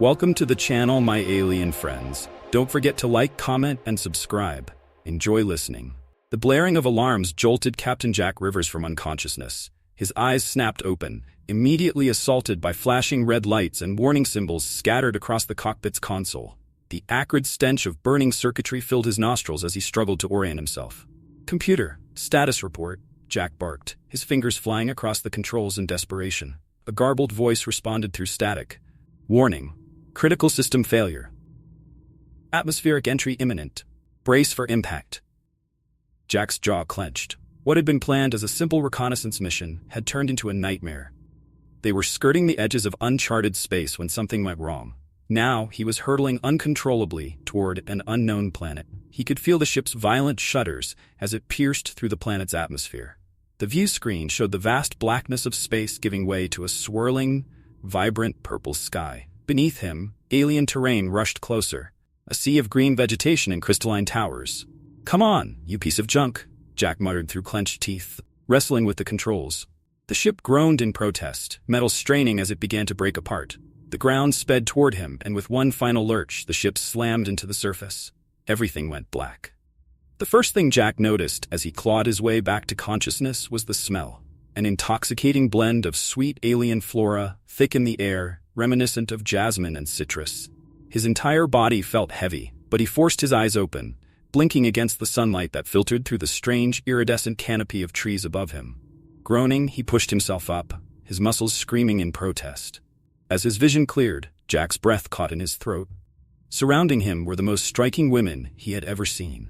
Welcome to the channel, my alien friends. Don't forget to like, comment, and subscribe. Enjoy listening. The blaring of alarms jolted Captain Jack Rivers from unconsciousness. His eyes snapped open, immediately assaulted by flashing red lights and warning symbols scattered across the cockpit's console. The acrid stench of burning circuitry filled his nostrils as he struggled to orient himself. "Computer, status report," Jack barked, his fingers flying across the controls in desperation. A garbled voice responded through static. "Warning. Critical system failure. Atmospheric entry imminent. Brace for impact." Jack's jaw clenched. What had been planned as a simple reconnaissance mission had turned into a nightmare. They were skirting the edges of uncharted space when something went wrong. Now he was hurtling uncontrollably toward an unknown planet. He could feel the ship's violent shudders as it pierced through the planet's atmosphere. The view screen showed the vast blackness of space giving way to a swirling, vibrant purple sky. Beneath him, alien terrain rushed closer, a sea of green vegetation and crystalline towers. "Come on, you piece of junk," Jack muttered through clenched teeth, wrestling with the controls. The ship groaned in protest, metal straining as it began to break apart. The ground sped toward him, and with one final lurch, the ship slammed into the surface. Everything went black. The first thing Jack noticed as he clawed his way back to consciousness was the smell. An intoxicating blend of sweet alien flora, thick in the air, reminiscent of jasmine and citrus. His entire body felt heavy, but he forced his eyes open, blinking against the sunlight that filtered through the strange, iridescent canopy of trees above him. Groaning, he pushed himself up, his muscles screaming in protest. As his vision cleared, Jack's breath caught in his throat. Surrounding him were the most striking women he had ever seen.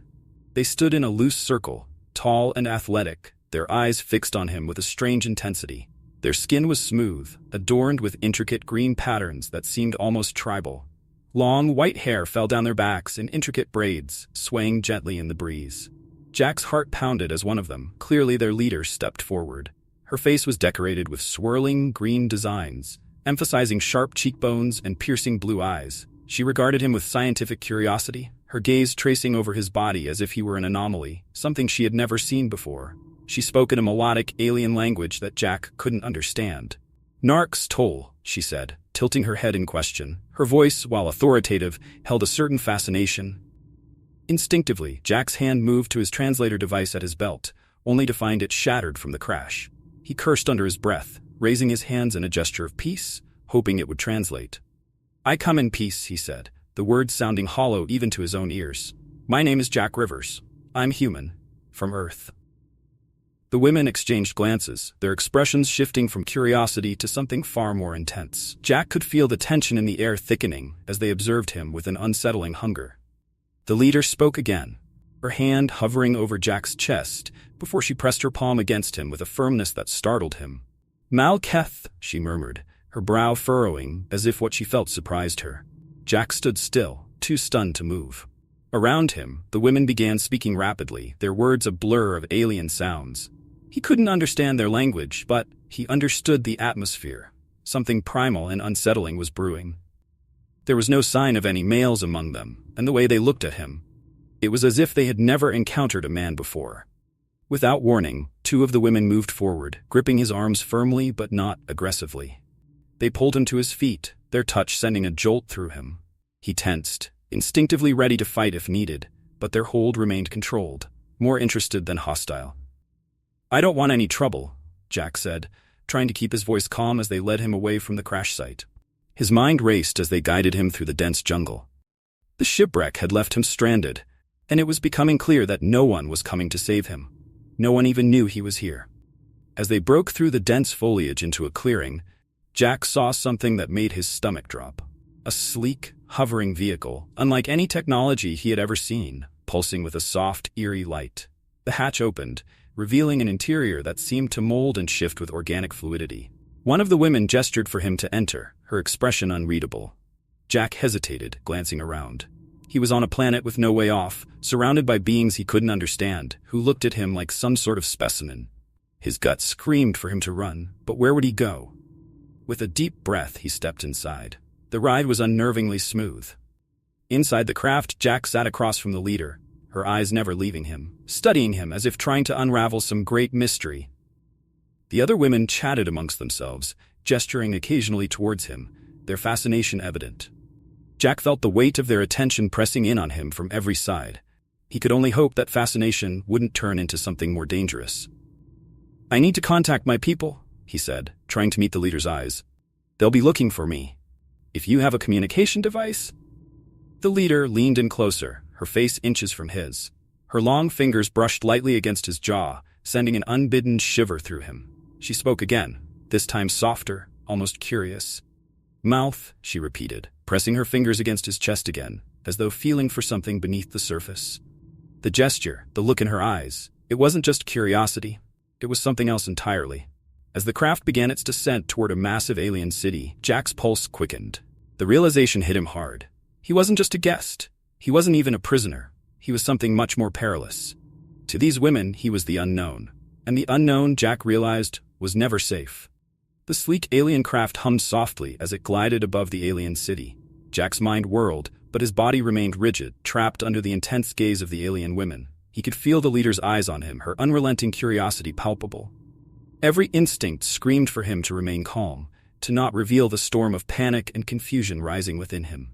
They stood in a loose circle, tall and athletic, their eyes fixed on him with a strange intensity. Their skin was smooth, adorned with intricate green patterns that seemed almost tribal. Long, white hair fell down their backs in intricate braids, swaying gently in the breeze. Jack's heart pounded as one of them, clearly their leader, stepped forward. Her face was decorated with swirling green designs, emphasizing sharp cheekbones and piercing blue eyes. She regarded him with scientific curiosity, her gaze tracing over his body as if he were an anomaly, something she had never seen before. She spoke in a melodic alien language that Jack couldn't understand. "Nark's toll," she said, tilting her head in question. Her voice, while authoritative, held a certain fascination. Instinctively, Jack's hand moved to his translator device at his belt, only to find it shattered from the crash. He cursed under his breath, raising his hands in a gesture of peace, hoping it would translate. "I come in peace," he said, the words sounding hollow even to his own ears. "My name is Jack Rivers. I'm human. From Earth." The women exchanged glances, their expressions shifting from curiosity to something far more intense. Jack could feel the tension in the air thickening as they observed him with an unsettling hunger. The leader spoke again, her hand hovering over Jack's chest before she pressed her palm against him with a firmness that startled him. "Malketh," she murmured, her brow furrowing as if what she felt surprised her. Jack stood still, too stunned to move. Around him, the women began speaking rapidly, their words a blur of alien sounds. He couldn't understand their language, but he understood the atmosphere. Something primal and unsettling was brewing. There was no sign of any males among them, and the way they looked at him, it was as if they had never encountered a man before. Without warning, two of the women moved forward, gripping his arms firmly but not aggressively. They pulled him to his feet, their touch sending a jolt through him. He tensed, instinctively ready to fight if needed, but their hold remained controlled, more interested than hostile. "I don't want any trouble," Jack said, trying to keep his voice calm as they led him away from the crash site. His mind raced as they guided him through the dense jungle. The shipwreck had left him stranded, and it was becoming clear that no one was coming to save him. No one even knew he was here. As they broke through the dense foliage into a clearing, Jack saw something that made his stomach drop. A sleek, hovering vehicle, unlike any technology he had ever seen, pulsing with a soft, eerie light. The hatch opened, revealing an interior that seemed to mold and shift with organic fluidity. One of the women gestured for him to enter, her expression unreadable. Jack hesitated, glancing around. He was on a planet with no way off, surrounded by beings he couldn't understand, who looked at him like some sort of specimen. His gut screamed for him to run, but where would he go? With a deep breath, he stepped inside. The ride was unnervingly smooth. Inside the craft, Jack sat across from the leader, her eyes never leaving him, studying him as if trying to unravel some great mystery. The other women chatted amongst themselves, gesturing occasionally towards him, their fascination evident. Jack felt the weight of their attention pressing in on him from every side. He could only hope that fascination wouldn't turn into something more dangerous. "I need to contact my people," he said, trying to meet the leader's eyes. "They'll be looking for me. If you have a communication device?" The leader leaned in closer, her face inches from his. Her long fingers brushed lightly against his jaw, sending an unbidden shiver through him. She spoke again, this time softer, almost curious. "Mouth," she repeated, pressing her fingers against his chest again, as though feeling for something beneath the surface. The gesture, the look in her eyes, it wasn't just curiosity, it was something else entirely. As the craft began its descent toward a massive alien city, Jack's pulse quickened. The realization hit him hard. He wasn't just a guest. He wasn't even a prisoner. He was something much more perilous. To these women, he was the unknown. And the unknown, Jack realized, was never safe. The sleek alien craft hummed softly as it glided above the alien city. Jack's mind whirled, but his body remained rigid, trapped under the intense gaze of the alien women. He could feel the leader's eyes on him, her unrelenting curiosity palpable. Every instinct screamed for him to remain calm, to not reveal the storm of panic and confusion rising within him.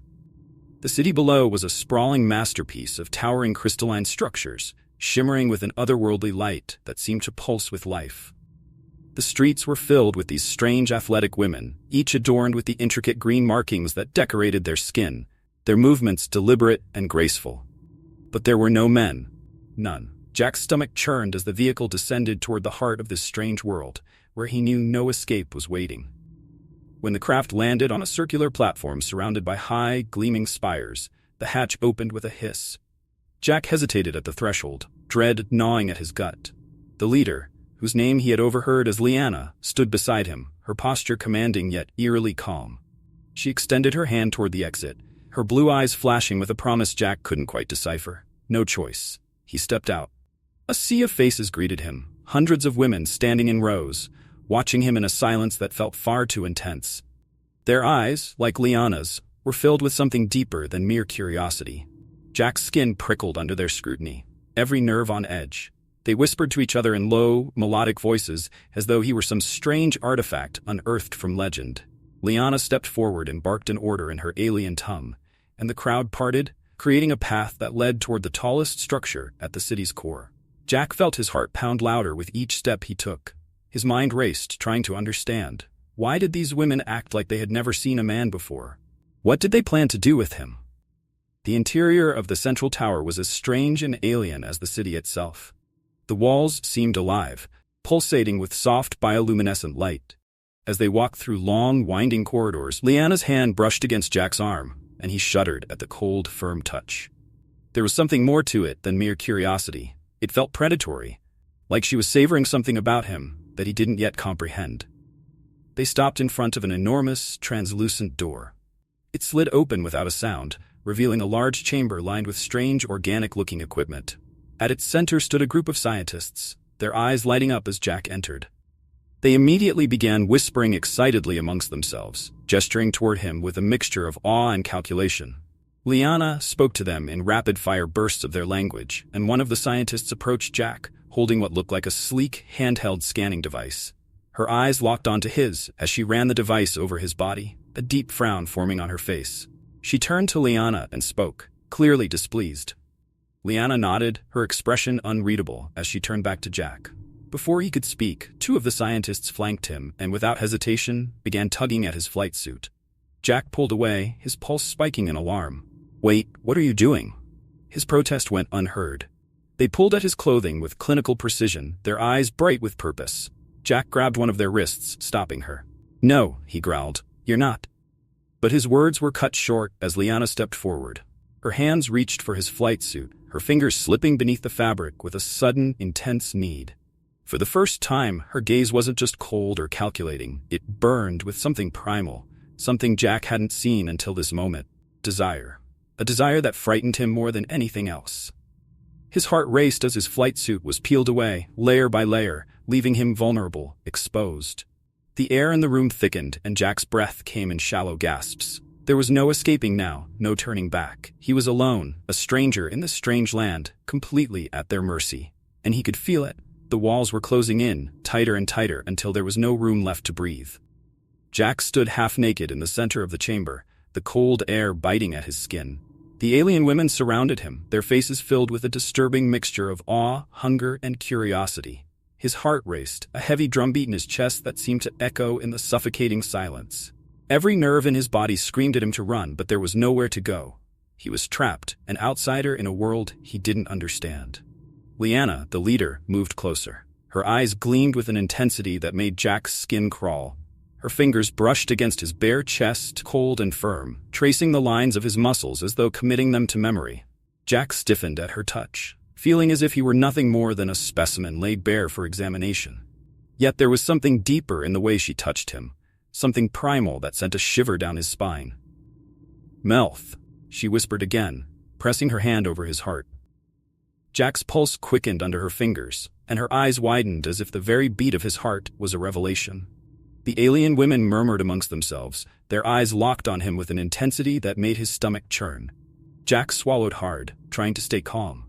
The city below was a sprawling masterpiece of towering crystalline structures, shimmering with an otherworldly light that seemed to pulse with life. The streets were filled with these strange athletic women, each adorned with the intricate green markings that decorated their skin, their movements deliberate and graceful. But there were no men. None. Jack's stomach churned as the vehicle descended toward the heart of this strange world, where he knew no escape was waiting. When the craft landed on a circular platform surrounded by high, gleaming spires, the hatch opened with a hiss. Jack hesitated at the threshold, dread gnawing at his gut. The leader, whose name he had overheard as Liana, stood beside him, her posture commanding yet eerily calm. She extended her hand toward the exit, her blue eyes flashing with a promise Jack couldn't quite decipher. No choice. He stepped out. A sea of faces greeted him, hundreds of women standing in rows, watching him in a silence that felt far too intense. Their eyes, like Liana's, were filled with something deeper than mere curiosity. Jack's skin prickled under their scrutiny, every nerve on edge. They whispered to each other in low, melodic voices, as though he were some strange artifact unearthed from legend. Liana stepped forward and barked an order in her alien tongue, and the crowd parted, creating a path that led toward the tallest structure at the city's core. Jack felt his heart pound louder with each step he took. His mind raced, trying to understand. Why did these women act like they had never seen a man before? What did they plan to do with him? The interior of the central tower was as strange and alien as the city itself. The walls seemed alive, pulsating with soft bioluminescent light. As they walked through long, winding corridors, Liana's hand brushed against Jack's arm, and he shuddered at the cold, firm touch. There was something more to it than mere curiosity. It felt predatory, like she was savoring something about him that he didn't yet comprehend. They stopped in front of an enormous, translucent door. It slid open without a sound, revealing a large chamber lined with strange, organic-looking equipment. At its center stood a group of scientists, their eyes lighting up as Jack entered. They immediately began whispering excitedly amongst themselves, gesturing toward him with a mixture of awe and calculation. Liana spoke to them in rapid-fire bursts of their language, and one of the scientists approached Jack, holding what looked like a sleek, handheld scanning device. Her eyes locked onto his as she ran the device over his body, a deep frown forming on her face. She turned to Liana and spoke, clearly displeased. Liana nodded, her expression unreadable as she turned back to Jack. Before he could speak, two of the scientists flanked him and without hesitation began tugging at his flight suit. Jack pulled away, his pulse spiking in alarm. "Wait, what are you doing?" His protest went unheard. They pulled at his clothing with clinical precision, their eyes bright with purpose. Jack grabbed one of their wrists, stopping her. "No," he growled, "you're not." But his words were cut short as Liana stepped forward. Her hands reached for his flight suit, her fingers slipping beneath the fabric with a sudden, intense need. For the first time, her gaze wasn't just cold or calculating. It burned with something primal, something Jack hadn't seen until this moment. Desire. A desire that frightened him more than anything else. His heart raced as his flight suit was peeled away, layer by layer, leaving him vulnerable, exposed. The air in the room thickened, and Jack's breath came in shallow gasps. There was no escaping now, no turning back. He was alone, a stranger in this strange land, completely at their mercy. And he could feel it. The walls were closing in, tighter and tighter, until there was no room left to breathe. Jack stood half-naked in the center of the chamber, the cold air biting at his skin. The alien women surrounded him, their faces filled with a disturbing mixture of awe, hunger, and curiosity. His heart raced, a heavy drumbeat in his chest that seemed to echo in the suffocating silence. Every nerve in his body screamed at him to run, but there was nowhere to go. He was trapped, an outsider in a world he didn't understand. Liana, the leader, moved closer. Her eyes gleamed with an intensity that made Jack's skin crawl. Her fingers brushed against his bare chest, cold and firm, tracing the lines of his muscles as though committing them to memory. Jack stiffened at her touch, feeling as if he were nothing more than a specimen laid bare for examination. Yet there was something deeper in the way she touched him, something primal that sent a shiver down his spine. "Melth," she whispered again, pressing her hand over his heart. Jack's pulse quickened under her fingers, and her eyes widened as if the very beat of his heart was a revelation. The alien women murmured amongst themselves, their eyes locked on him with an intensity that made his stomach churn. Jack swallowed hard, trying to stay calm.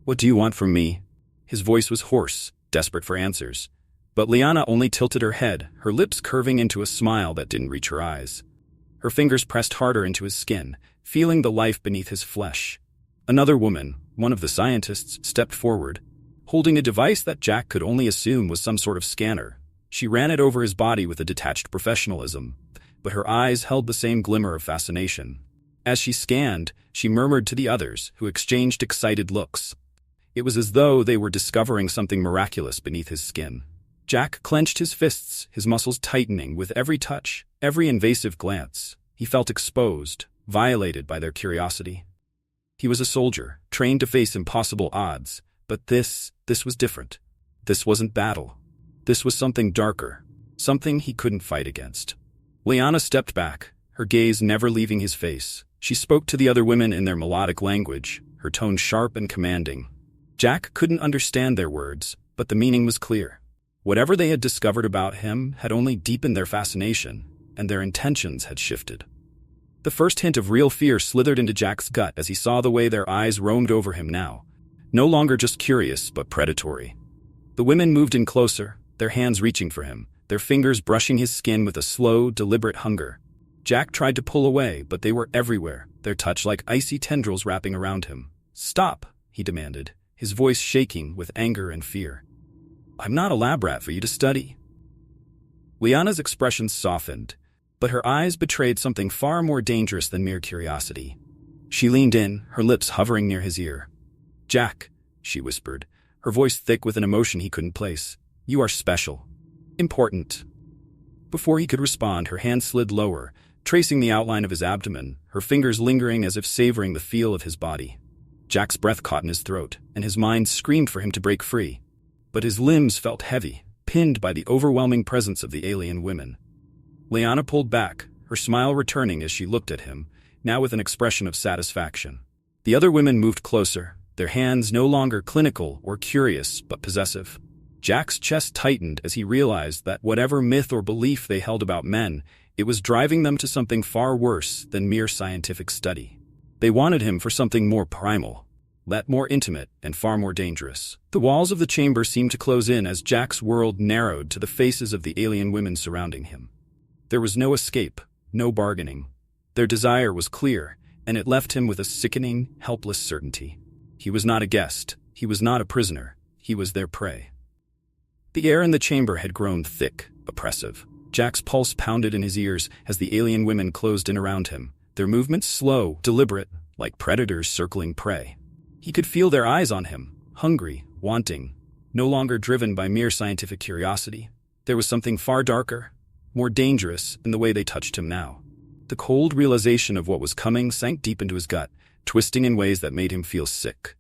"What do you want from me?" His voice was hoarse, desperate for answers. But Liana only tilted her head, her lips curving into a smile that didn't reach her eyes. Her fingers pressed harder into his skin, feeling the life beneath his flesh. Another woman, one of the scientists, stepped forward, holding a device that Jack could only assume was some sort of scanner. She ran it over his body with a detached professionalism, but her eyes held the same glimmer of fascination. As she scanned, she murmured to the others, who exchanged excited looks. It was as though they were discovering something miraculous beneath his skin. Jack clenched his fists, his muscles tightening with every touch, every invasive glance. He felt exposed, violated by their curiosity. He was a soldier, trained to face impossible odds, but this was different. This wasn't battle. This was something darker, something he couldn't fight against. Liana stepped back, her gaze never leaving his face. She spoke to the other women in their melodic language, her tone sharp and commanding. Jack couldn't understand their words, but the meaning was clear. Whatever they had discovered about him had only deepened their fascination, and their intentions had shifted. The first hint of real fear slithered into Jack's gut as he saw the way their eyes roamed over him now, no longer just curious but predatory. The women moved in closer, their hands reaching for him, their fingers brushing his skin with a slow, deliberate hunger. Jack tried to pull away, but they were everywhere, their touch like icy tendrils wrapping around him. "Stop," he demanded, his voice shaking with anger and fear. "I'm not a lab rat for you to study." Liana's expression softened, but her eyes betrayed something far more dangerous than mere curiosity. She leaned in, her lips hovering near his ear. "Jack," she whispered, her voice thick with an emotion he couldn't place. "You are special. Important." Before he could respond, her hand slid lower, tracing the outline of his abdomen, her fingers lingering as if savoring the feel of his body. Jack's breath caught in his throat, and his mind screamed for him to break free. But his limbs felt heavy, pinned by the overwhelming presence of the alien women. Liana pulled back, her smile returning as she looked at him, now with an expression of satisfaction. The other women moved closer, their hands no longer clinical or curious but possessive. Jack's chest tightened as he realized that whatever myth or belief they held about men, it was driving them to something far worse than mere scientific study. They wanted him for something more primal, more intimate, and far more dangerous. The walls of the chamber seemed to close in as Jack's world narrowed to the faces of the alien women surrounding him. There was no escape, no bargaining. Their desire was clear, and it left him with a sickening, helpless certainty. He was not a guest, he was not a prisoner, he was their prey. The air in the chamber had grown thick, oppressive. Jack's pulse pounded in his ears as the alien women closed in around him, their movements slow, deliberate, like predators circling prey. He could feel their eyes on him, hungry, wanting, no longer driven by mere scientific curiosity. There was something far darker, more dangerous in the way they touched him now. The cold realization of what was coming sank deep into his gut, twisting in ways that made him feel sick.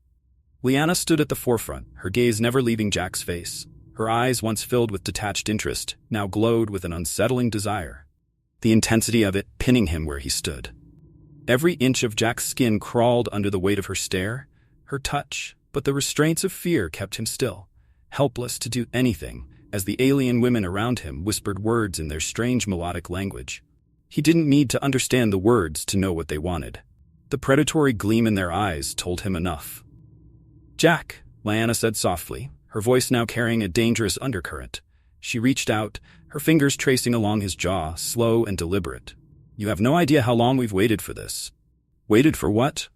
Liana stood at the forefront, her gaze never leaving Jack's face. Her eyes, once filled with detached interest, now glowed with an unsettling desire. The intensity of it pinning him where he stood. Every inch of Jack's skin crawled under the weight of her stare, her touch, but the restraints of fear kept him still, helpless to do anything, as the alien women around him whispered words in their strange melodic language. He didn't need to understand the words to know what they wanted. The predatory gleam in their eyes told him enough. "Jack," Liana said softly, her voice now carrying a dangerous undercurrent. She reached out, her fingers tracing along his jaw, slow and deliberate. You have no idea how long we've waited for this. Waited for what?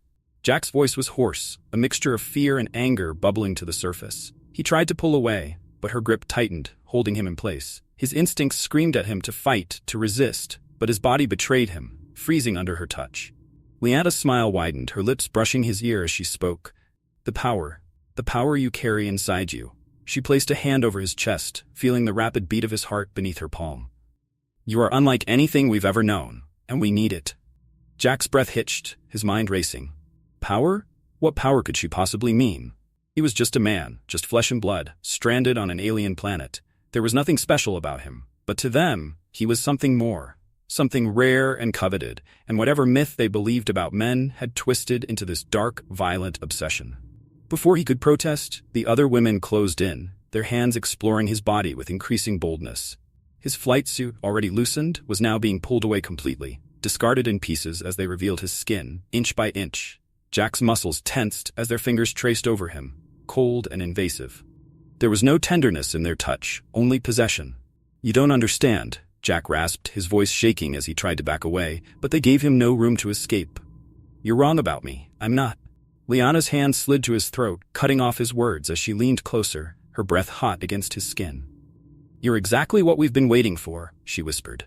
Jack's voice was hoarse, a mixture of fear and anger bubbling to the surface. He tried to pull away, but her grip tightened, holding him in place. His instincts screamed at him to fight, to resist, but his body betrayed him, freezing under her touch. Leanna's smile widened, her lips brushing his ear as she spoke. The power you carry inside you. She placed a hand over his chest, feeling the rapid beat of his heart beneath her palm. You are unlike anything we've ever known, and we need it. Jack's breath hitched, his mind racing. Power? What power could she possibly mean? He was just a man, just flesh and blood, stranded on an alien planet. There was nothing special about him, but to them, he was something more. Something rare and coveted, and whatever myth they believed about men had twisted into this dark, violent obsession. Before he could protest, the other women closed in, their hands exploring his body with increasing boldness. His flight suit, already loosened, was now being pulled away completely, discarded in pieces as they revealed his skin, inch by inch. Jack's muscles tensed as their fingers traced over him, cold and invasive. There was no tenderness in their touch, only possession. You don't understand, Jack rasped, his voice shaking as he tried to back away, but they gave him no room to escape. You're wrong about me, I'm not. Liana's hand slid to his throat, cutting off his words as she leaned closer, her breath hot against his skin. You're exactly what we've been waiting for, she whispered.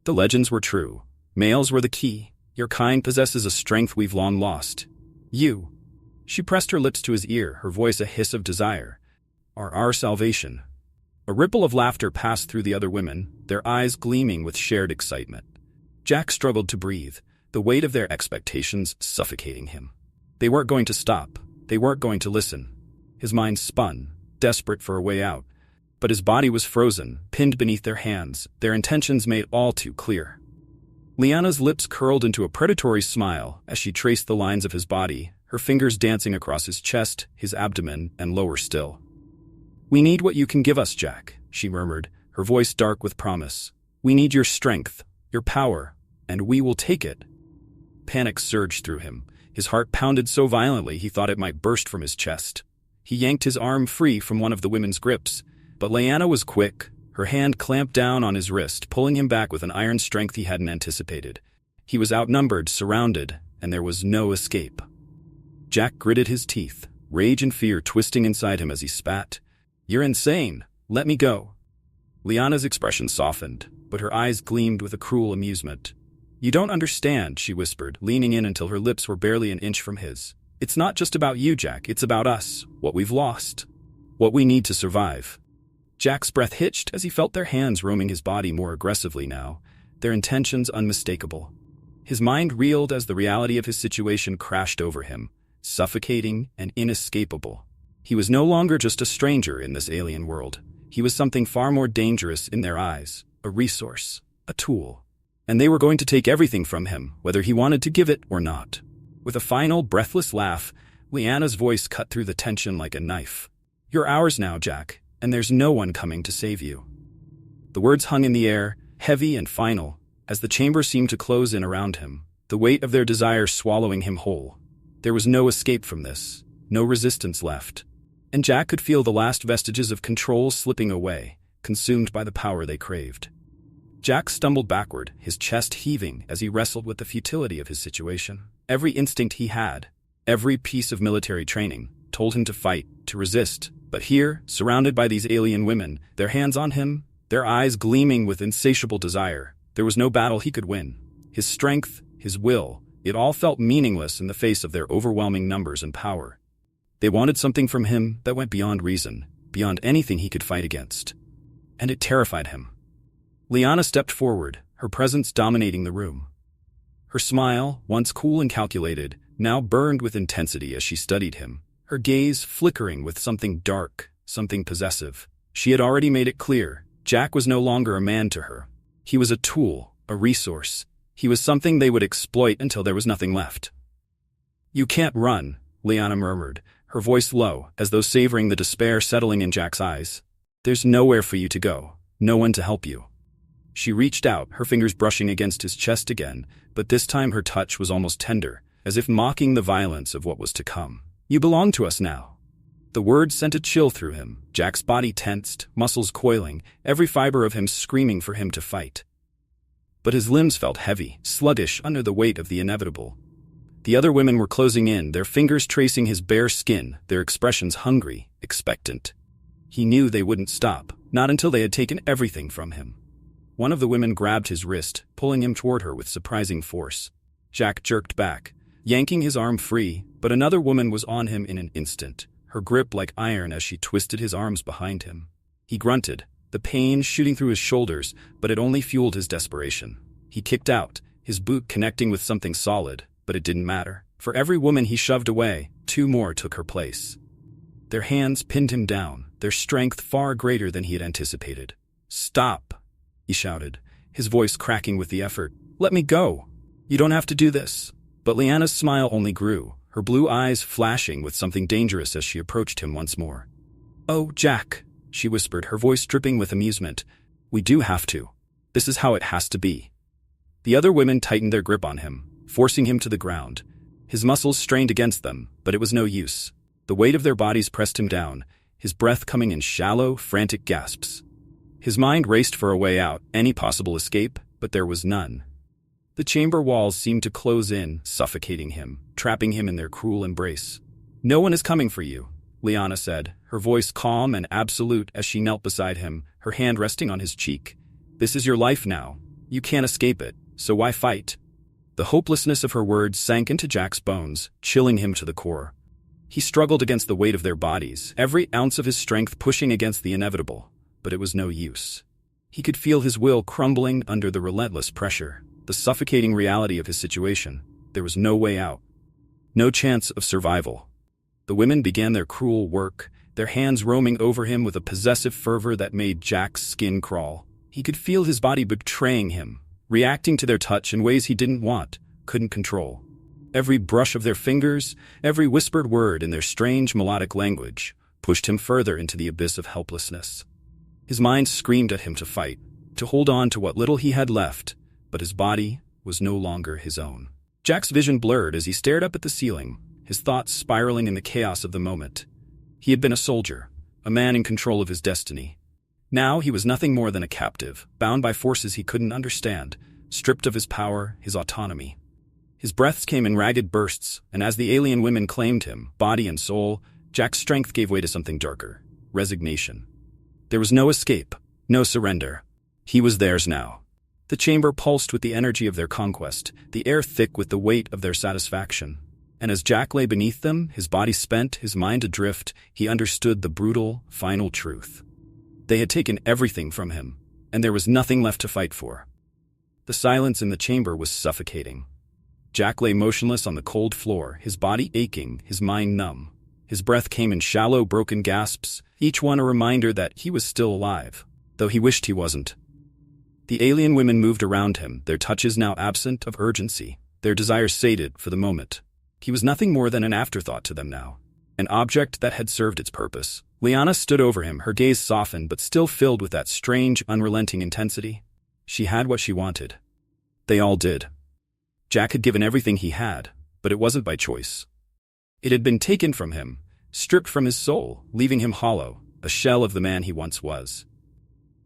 The legends were true. Males were the key. Your kind possesses a strength we've long lost. You. She pressed her lips to his ear, her voice a hiss of desire. Are our salvation. A ripple of laughter passed through the other women, their eyes gleaming with shared excitement. Jack struggled to breathe, the weight of their expectations suffocating him. They weren't going to stop. They weren't going to listen. His mind spun, desperate for a way out. But his body was frozen, pinned beneath their hands, their intentions made all too clear. Liana's lips curled into a predatory smile as she traced the lines of his body, her fingers dancing across his chest, his abdomen, and lower still. We need what you can give us, Jack, she murmured, her voice dark with promise. We need your strength, your power, and we will take it. Panic surged through him. His heart pounded so violently he thought it might burst from his chest. He yanked his arm free from one of the women's grips, but Liana was quick. Her hand clamped down on his wrist, pulling him back with an iron strength he hadn't anticipated. He was outnumbered, surrounded, and there was no escape. Jack gritted his teeth, rage and fear twisting inside him as he spat. You're insane. Let me go. Liana's expression softened, but her eyes gleamed with a cruel amusement. You don't understand, she whispered, leaning in until her lips were barely an inch from his. It's not just about you, Jack. It's about us, what we've lost, what we need to survive. Jack's breath hitched as he felt their hands roaming his body more aggressively now, their intentions unmistakable. His mind reeled as the reality of his situation crashed over him, suffocating and inescapable. He was no longer just a stranger in this alien world. He was something far more dangerous in their eyes, a resource, a tool. And they were going to take everything from him, whether he wanted to give it or not. With a final, breathless laugh, Liana's voice cut through the tension like a knife. You're ours now, Jack, and there's no one coming to save you. The words hung in the air, heavy and final, as the chamber seemed to close in around him, the weight of their desire swallowing him whole. There was no escape from this, no resistance left, and Jack could feel the last vestiges of control slipping away, consumed by the power they craved. Jack stumbled backward, his chest heaving as he wrestled with the futility of his situation. Every instinct he had, every piece of military training, told him to fight, to resist. But here, surrounded by these alien women, their hands on him, their eyes gleaming with insatiable desire, there was no battle he could win. His strength, his will, it all felt meaningless in the face of their overwhelming numbers and power. They wanted something from him that went beyond reason, beyond anything he could fight against. And it terrified him. Liana stepped forward, her presence dominating the room. Her smile, once cool and calculated, now burned with intensity as she studied him, her gaze flickering with something dark, something possessive. She had already made it clear, Jack was no longer a man to her. He was a tool, a resource. He was something they would exploit until there was nothing left. You can't run, Liana murmured, her voice low, as though savoring the despair settling in Jack's eyes. There's nowhere for you to go, no one to help you. She reached out, her fingers brushing against his chest again, but this time her touch was almost tender, as if mocking the violence of what was to come. You belong to us now. The words sent a chill through him, Jack's body tensed, muscles coiling, every fiber of him screaming for him to fight. but his limbs felt heavy, sluggish under the weight of the inevitable. The other women were closing in, their fingers tracing his bare skin, their expressions hungry, expectant. He knew they wouldn't stop, not until they had taken everything from him. One of the women grabbed his wrist, pulling him toward her with surprising force. Jack jerked back, yanking his arm free, but another woman was on him in an instant, her grip like iron as she twisted his arms behind him. He grunted, the pain shooting through his shoulders, but it only fueled his desperation. He kicked out, his boot connecting with something solid, but it didn't matter. For every woman he shoved away, 2 more took her place. Their hands pinned him down, their strength far greater than he had anticipated. "Stop," he shouted, his voice cracking with the effort. "Let me go. You don't have to do this." But Liana's smile only grew, her blue eyes flashing with something dangerous as she approached him once more. "Oh, Jack," she whispered, her voice dripping with amusement. "We do have to. This is how it has to be." The other women tightened their grip on him, forcing him to the ground. His muscles strained against them, but it was no use. The weight of their bodies pressed him down, his breath coming in shallow, frantic gasps. His mind raced for a way out, any possible escape, but there was none. The chamber walls seemed to close in, suffocating him, trapping him in their cruel embrace. "No one is coming for you," Liana said, her voice calm and absolute as she knelt beside him, her hand resting on his cheek. "This is your life now. You can't escape it, so why fight?" The hopelessness of her words sank into Jack's bones, chilling him to the core. He struggled against the weight of their bodies, every ounce of his strength pushing against the inevitable, but it was no use. He could feel his will crumbling under the relentless pressure, the suffocating reality of his situation. There was no way out. No chance of survival. The women began their cruel work, their hands roaming over him with a possessive fervor that made Jack's skin crawl. He could feel his body betraying him, reacting to their touch in ways he didn't want, couldn't control. Every brush of their fingers, every whispered word in their strange melodic language, pushed him further into the abyss of helplessness. His mind screamed at him to fight, to hold on to what little he had left, but his body was no longer his own. Jack's vision blurred as he stared up at the ceiling, his thoughts spiraling in the chaos of the moment. He had been a soldier, a man in control of his destiny. Now he was nothing more than a captive, bound by forces he couldn't understand, stripped of his power, his autonomy. His breaths came in ragged bursts, and as the alien women claimed him, body and soul, Jack's strength gave way to something darker: resignation. There was no escape, no surrender. He was theirs now. The chamber pulsed with the energy of their conquest, the air thick with the weight of their satisfaction. And as Jack lay beneath them, his body spent, his mind adrift, he understood the brutal, final truth. They had taken everything from him, and there was nothing left to fight for. The silence in the chamber was suffocating. Jack lay motionless on the cold floor, his body aching, his mind numb. His breath came in shallow, broken gasps, each one a reminder that he was still alive, though he wished he wasn't. The alien women moved around him, their touches now absent of urgency, their desires sated for the moment. He was nothing more than an afterthought to them now, an object that had served its purpose. Liana stood over him, her gaze softened but still filled with that strange, unrelenting intensity. She had what she wanted. They all did. Jack had given everything he had, but it wasn't by choice. It had been taken from him, stripped from his soul, leaving him hollow, a shell of the man he once was.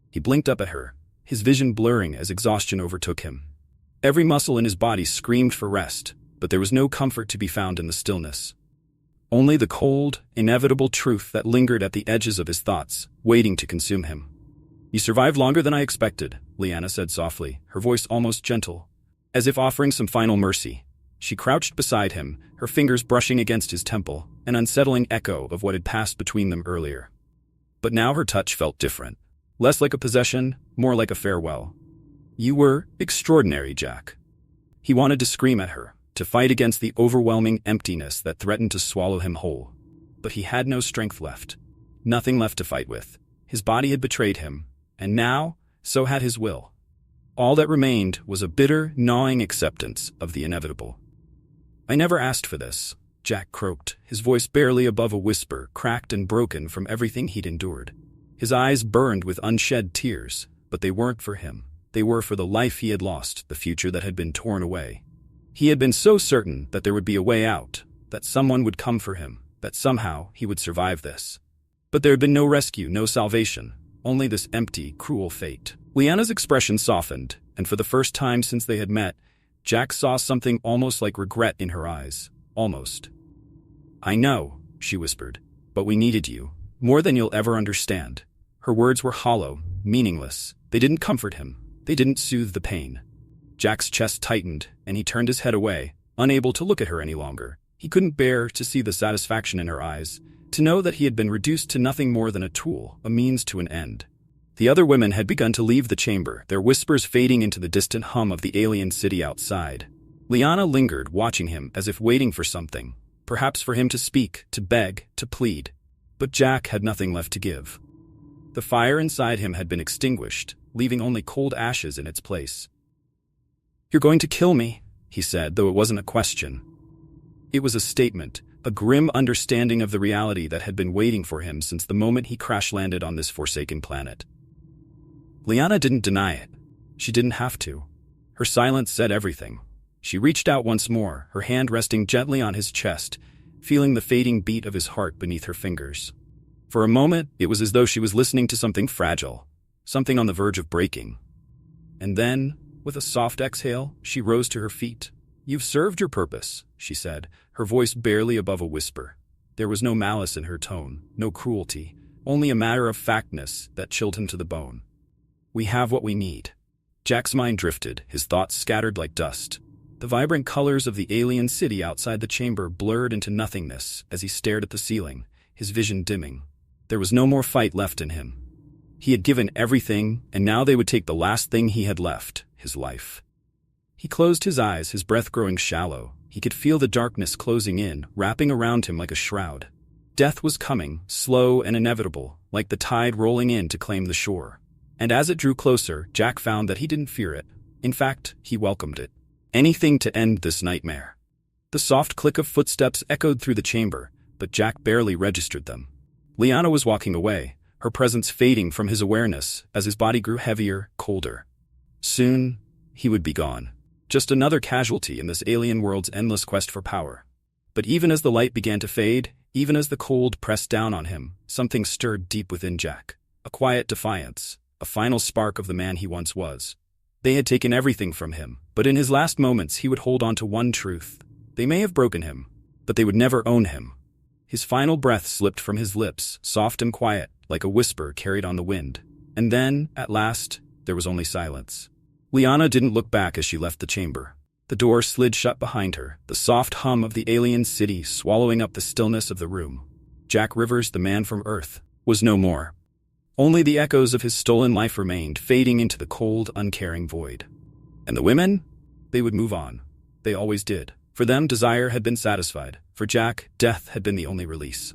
He blinked up at her, his vision blurring as exhaustion overtook him. Every muscle in his body screamed for rest, but there was no comfort to be found in the stillness. Only the cold, inevitable truth that lingered at the edges of his thoughts, waiting to consume him. "You survived longer than I expected," Liana said softly, her voice almost gentle, as if offering some final mercy. She crouched beside him, her fingers brushing against his temple, an unsettling echo of what had passed between them earlier. But now her touch felt different, less like a possession, more like a farewell. "You were extraordinary, Jack." He wanted to scream at her, to fight against the overwhelming emptiness that threatened to swallow him whole. But he had no strength left, nothing left to fight with. His body had betrayed him, and now, so had his will. All that remained was a bitter, gnawing acceptance of the inevitable. "I never asked for this," Jack croaked, his voice barely above a whisper, cracked and broken from everything he'd endured. His eyes burned with unshed tears, but they weren't for him. They were for the life he had lost, the future that had been torn away. He had been so certain that there would be a way out, that someone would come for him, that somehow he would survive this. But there had been no rescue, no salvation, only this empty, cruel fate. Liana's expression softened, and for the first time since they had met, Jack saw something almost like regret in her eyes. Almost. "I know," she whispered, "but we needed you. More than you'll ever understand." Her words were hollow, meaningless. They didn't comfort him. They didn't soothe the pain. Jack's chest tightened, and he turned his head away, unable to look at her any longer. He couldn't bear to see the satisfaction in her eyes, to know that he had been reduced to nothing more than a tool, a means to an end. The other women had begun to leave the chamber, their whispers fading into the distant hum of the alien city outside. Liana lingered, watching him as if waiting for something, perhaps for him to speak, to beg, to plead. But Jack had nothing left to give. The fire inside him had been extinguished, leaving only cold ashes in its place. "You're going to kill me," he said, though it wasn't a question. It was a statement, a grim understanding of the reality that had been waiting for him since the moment he crash-landed on this forsaken planet. Liana didn't deny it. She didn't have to. Her silence said everything. She reached out once more, her hand resting gently on his chest, feeling the fading beat of his heart beneath her fingers. For a moment, it was as though she was listening to something fragile, something on the verge of breaking. And then, with a soft exhale, she rose to her feet. "You've served your purpose," she said, her voice barely above a whisper. There was no malice in her tone, no cruelty, only a matter-of-factness that chilled him to the bone. "We have what we need." Jack's mind drifted, his thoughts scattered like dust. The vibrant colors of the alien city outside the chamber blurred into nothingness as he stared at the ceiling, his vision dimming. There was no more fight left in him. He had given everything, and now they would take the last thing he had left, his life. He closed his eyes, his breath growing shallow. He could feel the darkness closing in, wrapping around him like a shroud. Death was coming, slow and inevitable, like the tide rolling in to claim the shore. And as it drew closer, Jack found that he didn't fear it. In fact, he welcomed it. Anything to end this nightmare. The soft click of footsteps echoed through the chamber, but Jack barely registered them. Liana was walking away, her presence fading from his awareness as his body grew heavier, colder. Soon, he would be gone. Just another casualty in this alien world's endless quest for power. But even as the light began to fade, even as the cold pressed down on him, something stirred deep within Jack. A quiet defiance, a final spark of the man he once was. They had taken everything from him, but in his last moments he would hold on to one truth. They may have broken him, but they would never own him. His final breath slipped from his lips, soft and quiet, like a whisper carried on the wind. And then, at last, there was only silence. Liana didn't look back as she left the chamber. The door slid shut behind her, the soft hum of the alien city swallowing up the stillness of the room. Jack Rivers, the man from Earth, was no more. Only the echoes of his stolen life remained, fading into the cold, uncaring void. And the women? They would move on. They always did. For them, desire had been satisfied. For Jack, death had been the only release.